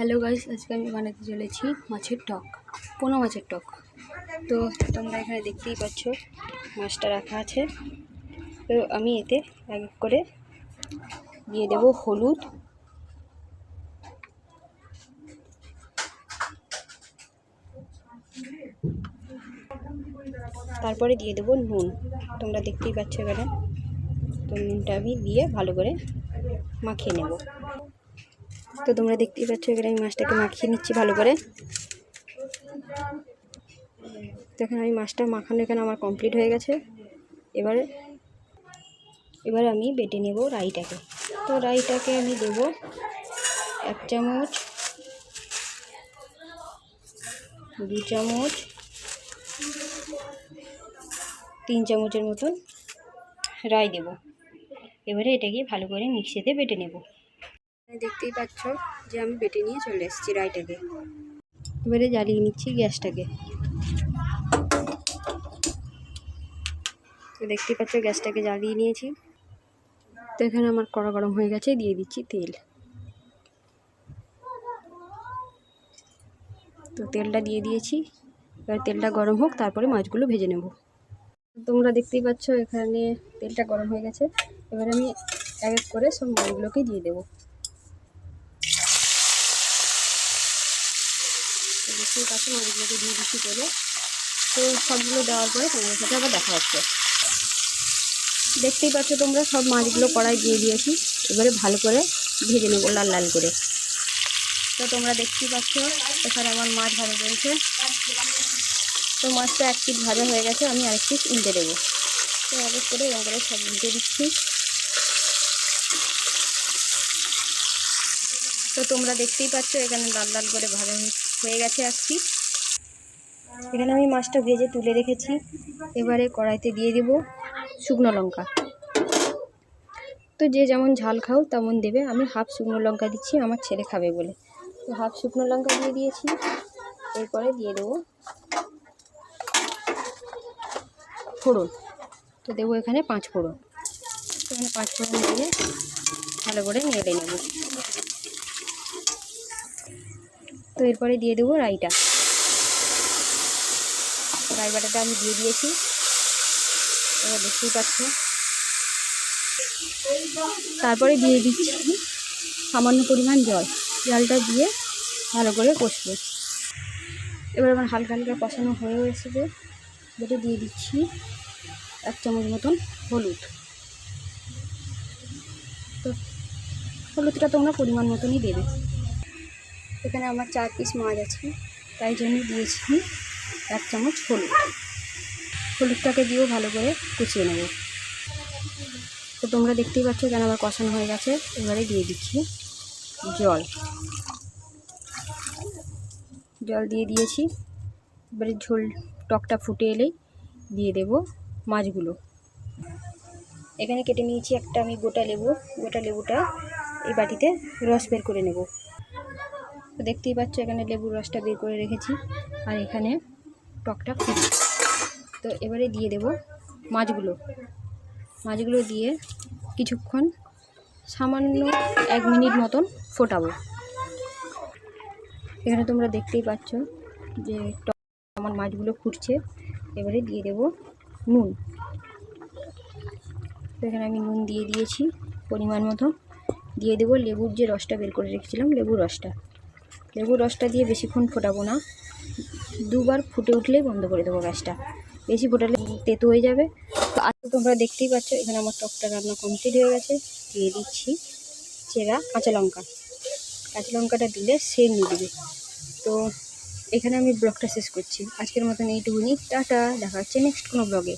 Hello guys, আজকে আমি বানাতে চলেছি মাছের টক, পোনা মাছের টক। তো তোমরা এখানে দেখতেই পাচ্ছ মাছটা রাখা আছে। তো আমি এতে এক এক করে দিয়ে দেব হলুদ, তারপরে দিয়ে দেব নুন। তোমরা দেখতেই পাচ্ছ এখানে। তো নুনটা আমি দিয়ে ভালো করে মাখিয়ে নেব। তো তোমরা দেখতেই পাচ্ছ এখানে আমি মাছটাকে মাখিয়ে নিচ্ছি ভালো করে। তো এখানে আমি মাছটা মাখানো এখানে আমার কমপ্লিট হয়ে গেছে। এবার আমি বেটে নেব রাইটাকে। তো রাইটাকে আমি দেব 1 চামচ, 2 চামচ, 3 চামচের মতন রাই দেব। এবারে এটাকে ভালো করে মিক্সিতে বেটে নেব। দেখতেই পাচ্ছ যে আমি বেটে নিয়ে চলে এসেছি রাইটাকে। এবারে জ্বালিয়ে নিচ্ছি গ্যাসটাকে। তো দেখতেই পাচ্ছ গ্যাসটাকে জ্বালিয়ে নিয়েছি। তো এখানে আমার কড়া গরম হয়ে গেছে, দিয়ে দিচ্ছি তেল। তো তেলটা দিয়ে দিয়েছি। এবার তেলটা গরম হোক, তারপরে মাছগুলো ভেজে নেব। তোমরা দেখতেই পাচ্ছ এখানে তেলটা গরম হয়ে গেছে। এবার আমি এক এক করে সব মাছগুলোকে দিয়ে দেবো। দেখতেই পাচ্ছ মাছগুলোকে দিয়ে দিচ্ছি তেলে। তো সবগুলো দেওয়ার পরে তোমাদের সাথে আবার দেখা হচ্ছে। দেখতেই পাচ্ছ তোমরা সব মাছগুলো কড়াই দিয়ে দিয়েছি। এবারে ভালো করে ভেজে নেবো লাল লাল করে। তো তোমরা দেখতেই পাচ্ছ এখানে আমার মাছ ভাজা চলছে। তো মাছটা এক পিঠ ভাজা হয়ে গেছে, আমি আরেক পিঠ উল্টে দেবো। তো এক এক করে এরকম করে সব উল্টে দিচ্ছি। তো তোমরা দেখতেই পাচ্ছ এখানে লাল লাল করে ভাজা হয়ে গেছে এক পিঠ। এখানে আমি মাছটা ভেজে তুলে রেখেছি। এবারে কড়াইতে দিয়ে দেব শুকনো লঙ্কা। তো যে যেমন ঝাল খাও তেমন দেবে। আমি হাফ শুকনো লঙ্কা দিচ্ছি, আমার ছেলে খাবে বলে। তো হাফ শুকনো লঙ্কা দিয়ে দিয়েছি। এরপরে দিয়ে দেবো ফোড়ন। তো দেবো এখানে 5 ফোড়ন। এখানে 5 ফোড়ন দিয়ে ভালো করে নেড়ে নেব। তো এরপরে দিয়ে দেবো রাইটা। রাই বাটাটা আমি দিয়ে দিয়েছি। এবার দেখতেই পাচ্ছ। তারপরে দিয়ে দিচ্ছি সামান্য পরিমাণ জল। জলটা দিয়ে ভালো করে কষবো। এবার আমার হালকা হালকা কষানো হয়ে এসেছে। এবারে দিয়ে দিচ্ছি 1 চামচ মতন হলুদ। তো হলুদটা তোমরা পরিমাণ মতনই দেবে। এখানে আমার 4 পিস মাছ আছে, তাই জন্য দিয়েছি 1 চামচ হলুদ। হলুদটাকে দিয়েও ভালো করে কষিয়ে নেব। তো তোমরা দেখতেই পাচ্ছ এখানে আমার কষানো হয়ে গেছে। এবারে দিয়ে দিচ্ছি জল। জল দিয়ে দিয়েছি। এবারে ঝোল টকটা ফুটে এলেই দিয়ে দেব মাছগুলো। এখানে কেটে নিয়েছি একটা আমি গোটা লেবু। গোটা লেবুটা এই বাটিতে রস বের করে নেব। তো দেখতেই পাচ্ছ এখানে লেবুর রসটা বের করে রেখেছি, আর এখানে টকটা ফুটে। তো এবারে দিয়ে দেব মাছগুলো। মাছগুলো দিয়ে কিছুক্ষণ সামান্য 1 মিনিট মতন ফোটাবো। এখানে তোমরা দেখতেই পাচ্ছ যে আমার মাছগুলো ফুটছে। এবারে দিয়ে দেব নুন। তো এখানে আমি নুন দিয়ে দিয়েছি পরিমাণ মতো। দিয়ে দেবো লেবুর যে রসটা বের করে রেখেছিলাম, লেবুর রসটা। লেবুর রসটা দিয়ে বেশিক্ষণ ফোটাবো না, 2 বার ফুটে উঠলেই বন্ধ করে দেবো গ্যাসটা। বেশি ফোটালে তেতো হয়ে যাবে। তো আজকে তোমরা দেখতেই পাচ্ছ এখানে আমার টকটা রান্না কমপ্লিট হয়ে গেছে। দিয়ে দিচ্ছি চেরা কাঁচা লঙ্কা। কাঁচা লঙ্কাটা দিলে সেন্ট নিয়ে দেবে। তো এখানে আমি ব্লগটা শেষ করছি। আজকের মতন এইটুকুনি। টাটা, দেখা হচ্ছে নেক্সট কোনো ব্লগে।